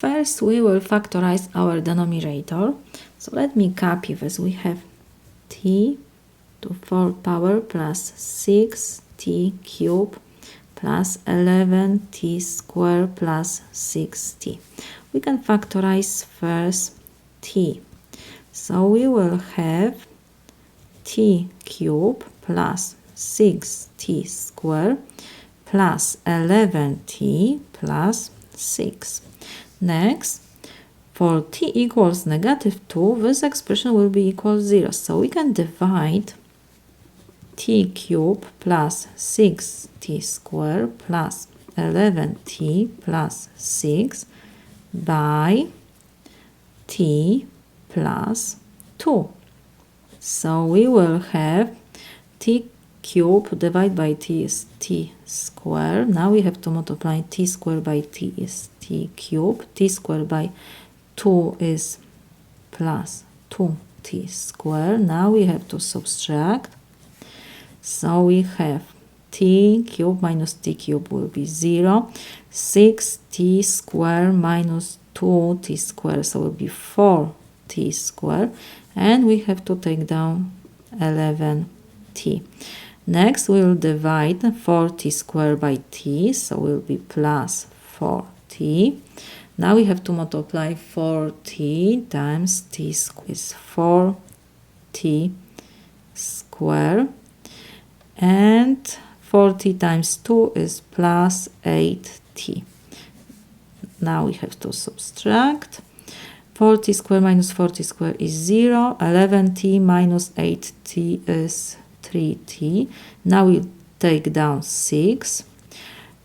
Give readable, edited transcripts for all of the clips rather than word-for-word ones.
First, we will factorize our denominator. So let me copy this. We have t to 4th power plus 6t cubed plus 11t squared plus 6t. We can factorize first t. So we will have t cubed plus 6t squared plus 11t plus 6. Next, for t equals -2, this expression will be equal 0. So we can divide t cubed plus 6t squared plus 11t plus 6 by t plus 2. So we will have t cubed divided by t is t squared. Now we have to multiply t squared by t is t cubed. T squared by 2 is plus 2t squared. Now we have to subtract. So we have t cubed minus t cubed will be 0. 6t squared minus 2t squared, so it will be 4t squared. And we have to take down 11t. Next, we will divide 4t squared by t, so it will be plus 4t. Now we have to multiply 4t times t squared is 4t squared. And 4t times 2 is plus 8t. Now we have to subtract. 4t squared minus 4t squared is 0. 11t minus 8t is 3t. Now we take down 6.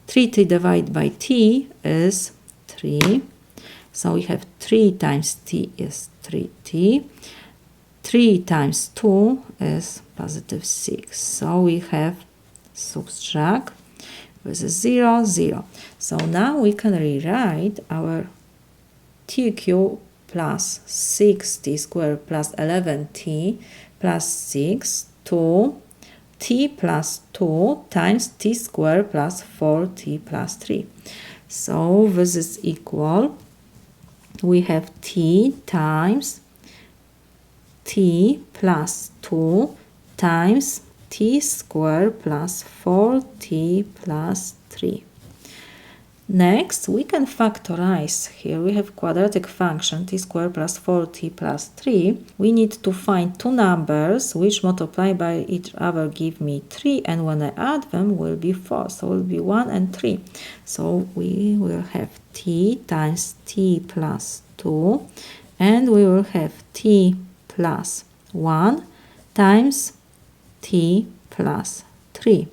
3t divided by t is 3. So we have 3 times t is 3t. 3 times 2 is positive 6. So we have subtract. This is 0, 0. So now we can rewrite our t cubed plus 6t squared plus 11t plus 6 to t plus 2 times t squared plus 4t plus 3. So this is equal. We have t times t plus 2 times t squared plus 4t plus 3. Next, we can factorize. Here we have quadratic function t squared plus 4t plus 3. We need to find two numbers which multiply by each other give me 3, and when I add them will be 4. So it will be 1 and 3. So we will have t times t plus 2, and we will have t plus 1 times t plus 3.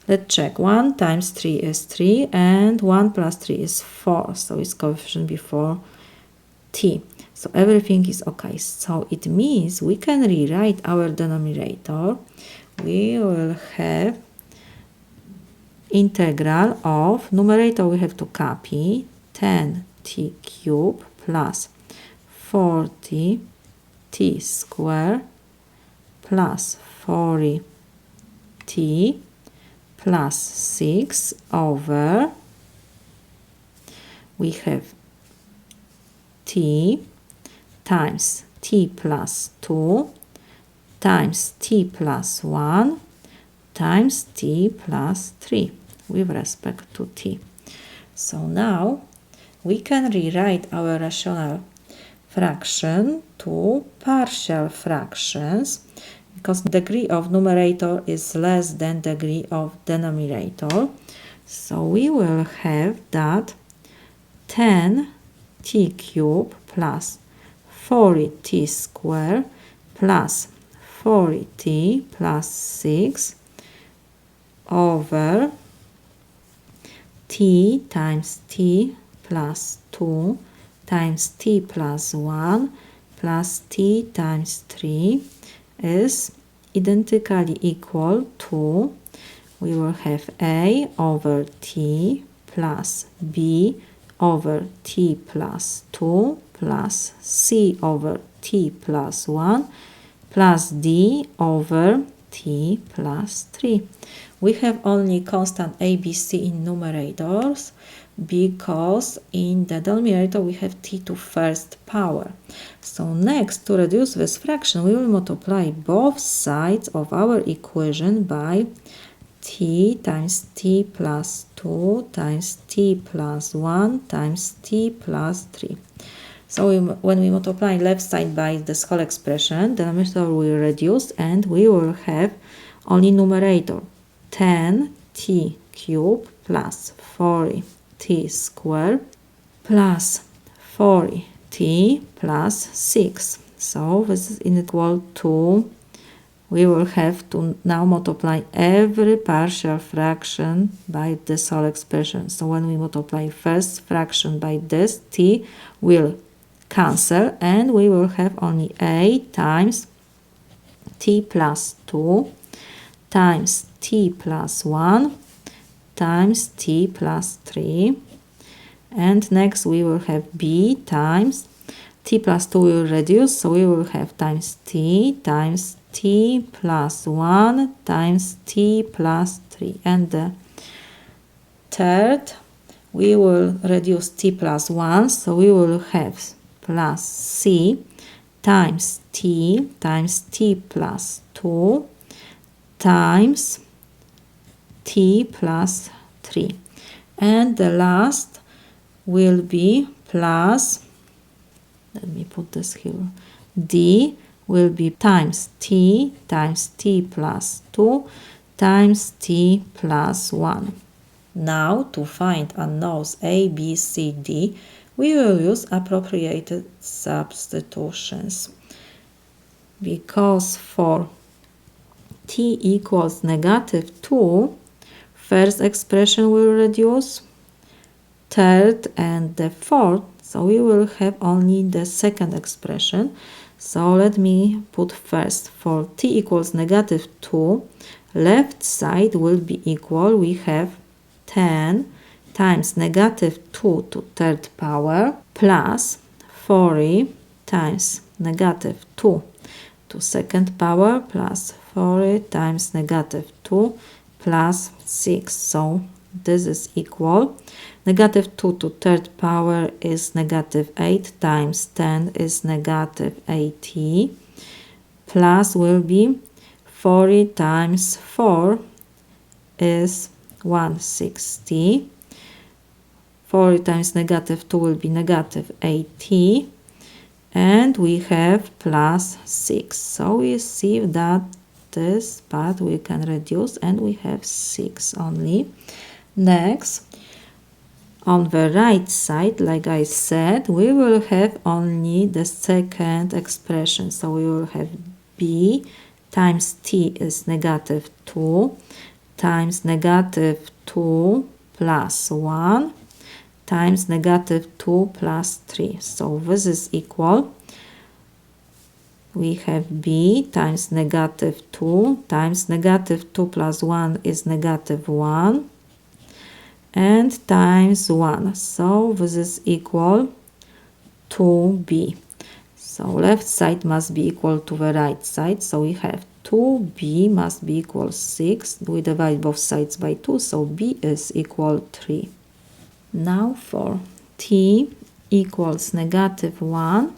Let's check. 1 times 3 is 3 and 1 plus 3 is 4. So it's coefficient before t. So everything is okay. So it means we can rewrite our denominator. We will have integral of numerator. We have to copy 10t cubed plus 40t squared plus 40t plus 6 over, we have t times t plus 2 times t plus 1 times t plus 3 with respect to t. So now we can rewrite our rational fraction to partial fractions, because degree of numerator is less than degree of denominator. So we will have that 10t cubed plus 40t squared plus 40t plus 6 over t times t plus 2 times t plus 1 plus t times 3 is identically equal to, we will have a over t plus b over t plus 2 plus c over t plus 1 plus d over t plus 3. We have only constant ABC in numerators, because in the denominator we have t to first power. So next, to reduce this fraction, we will multiply both sides of our equation by t times t plus 2 times t plus 1 times t plus 3. So when we multiply left side by this whole expression, the denominator will reduce and we will have only numerator 10t cubed plus 40t squared plus 40t plus 6. So this is equal to, we will have to now multiply every partial fraction by this whole expression. So when we multiply first fraction by this, t will cancel and we will have only a times t plus 2 times t plus 1 times t plus 3. And next we will have b times t plus 2 will reduce, so we will have times t plus 1 times t plus 3. And the third, we will reduce t plus 1, so we will have plus c times t plus 2 times t plus 3. And the last will be plus, let me put this here, d will be times t plus 2 times t plus 1. Now to find unknowns a, b, c, d, we will use appropriated substitutions. Because for t equals -2, first expression will reduce, third and the fourth, so we will have only the second expression. So let me put first, for t equals -2, left side will be equal, we have 10 times -2 to third power plus 40 times -2 to second power plus 40 times -2 plus 6. So this is equal. -2 to third power is -8 times 10 is -80 plus will be 40 times 4 is 160. 40 times -2 will be -80 and we have plus 6. So we see that this part we can reduce and we have 6 only. Next, on the right side, like I said, we will have only the second expression. So we will have b times t is -2 times -2 plus 1 times -2 plus 3. So this is equal. We have b times -2 times -2 plus 1 is -1 and times 1. So this is equal to b. So left side must be equal to the right side. So we have 2b must be equal 6. We divide both sides by 2, so b is equal 3. Now for t equals -1,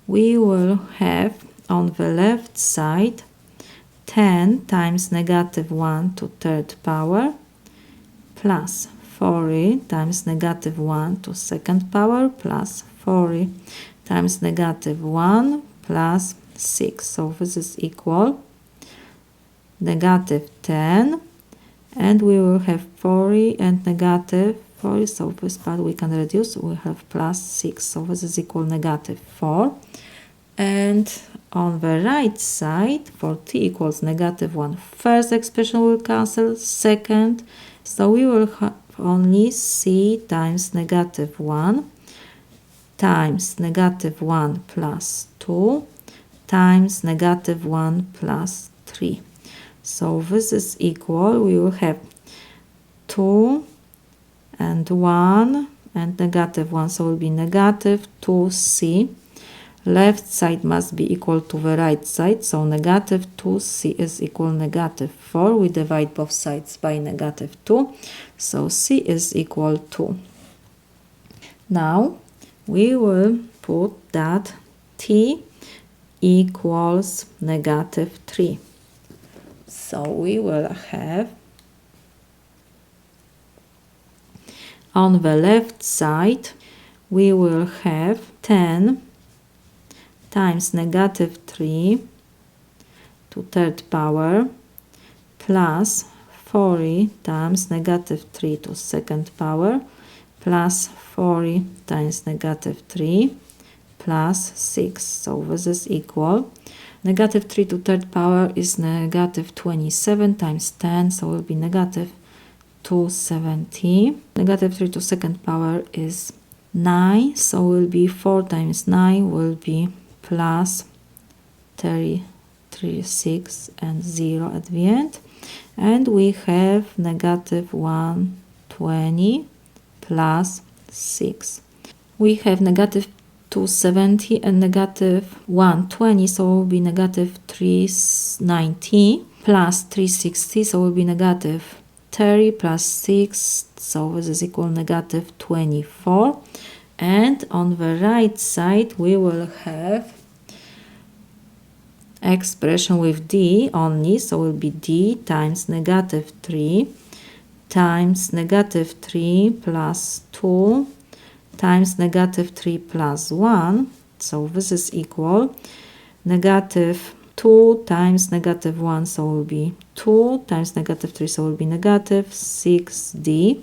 we will have on the left side 10 times -1 to third power plus 40 times -1 to second power plus 40 times -1 plus 6. So this is equal -10 and we will have 40 and -40. So this part we can reduce, we have plus 6. So this is equal -4. And on the right side, for t equals -1, first expression will cancel, second, so we will have only c times -1 times -1 plus 2 times -1 plus 3. So this is equal, we will have 2 and 1 and -1, so it will be -2c. Left side must be equal to the right side, so -2c is equal -4. We divide both sides by -2, so c is equal to Now we will put that t equals -3. So we will have on the left side we will have 10 times -3 to third power plus 40 times -3 to second power plus 40 times -3 plus 6. So this is equal. -3 to third power is -27 times 10, so it will be -270. -3 to second power is 9, so it will be 4 times 9 will be plus 36 and 0 at the end. And we have -120 plus 6. We have -270 and -120, so it will be -390 plus 360, so it will be -30 plus 6, so this is equal -24. And on the right side we will have expression with d only, so it will be d times -3 times -3 plus 2 times -3 plus 1, so this is equal -2 times -1, so it will be 2 times -3, so it will be -6d.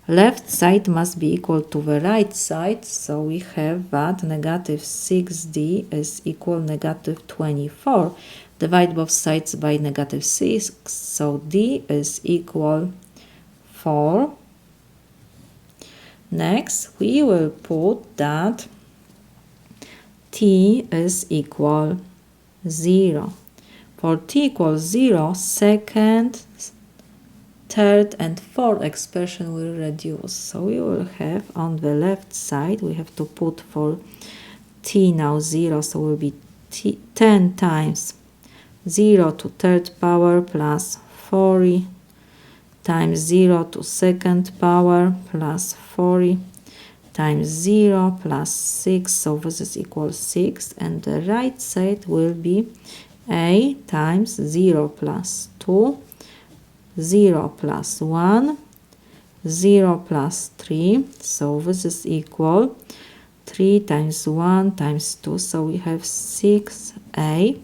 Left side must be equal to the right side, so we have that -6d is equal -24. Divide both sides by -6, so d is equal 4. Next, we will put that t is equal 0. For t equals 0, second, third and fourth expression will reduce. So we will have on the left side, we have to put for t now 0, so it will be 10 times 0 to third power plus 40 times 0 to second power plus 40 times 0 plus 6, so this is equal 6, and the right side will be a times 0 plus 2, 0 plus 1, 0 plus 3, so this is equal 3 times 1 times 2, so we have 6a.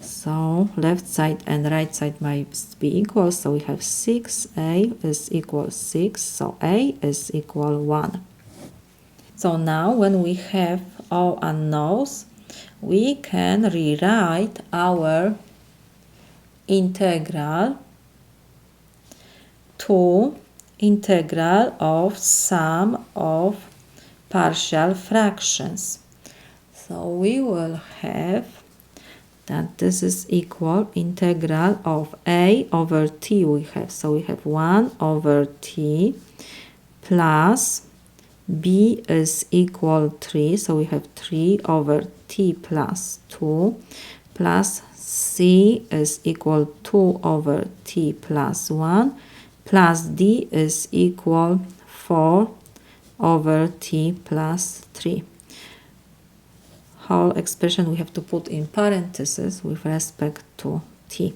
So left side and right side must be equal, so we have 6a is equal 6, so a is equal 1. So now when we have all unknowns, we can rewrite our integral to integral of sum of partial fractions. So we will have that this is equal integral of a over t we have. So we have 1 over t plus b is equal 3. So we have 3 over t plus 2 plus c is equal 2 over t plus 1 plus d is equal 4 over t plus 3. Whole expression we have to put in parentheses with respect to t.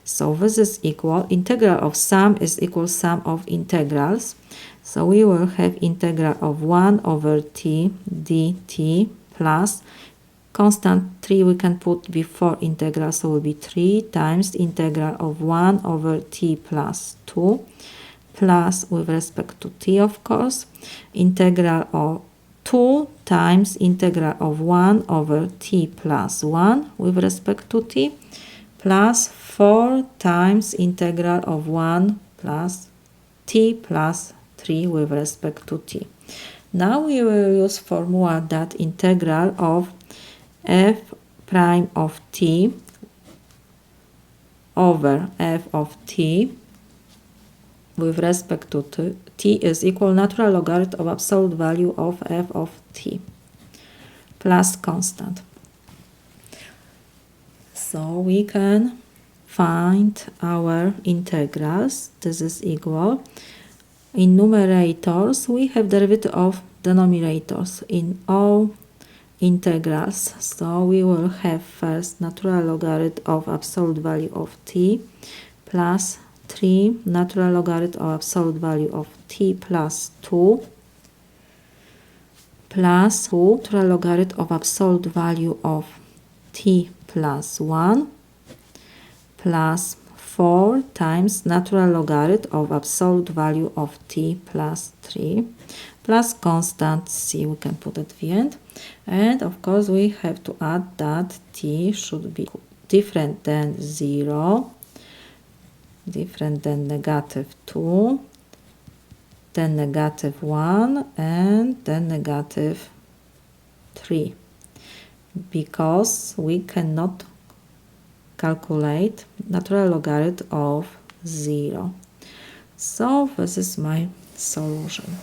So this is equal, integral of sum is equal sum of integrals. So we will have integral of 1 over t dt plus constant 3 we can put before integral, so it will be 3 times integral of 1 over t plus 2 plus, with respect to t of course, integral of 2 times integral of 1 over t plus 1 with respect to t plus 4 times integral of 1 plus t plus 3 with respect to t. Now we will use formula that integral of f prime of t over f of t with respect to t is equal natural logarithm of absolute value of f of t plus constant. So we can find our integrals. This is equal. In numerators we have derivative of denominators in all integrals. So we will have first natural logarithm of absolute value of t plus 3 natural logarithm of absolute value of t plus 2 plus 2 natural logarithm of absolute value of t plus 1 plus 4 times natural logarithm of absolute value of t plus 3 plus constant c, we can put at the end. And of course we have to add that t should be different than 0, different than -2, then -1, and then -3, because we cannot calculate natural logarithm of 0. So this is my solution.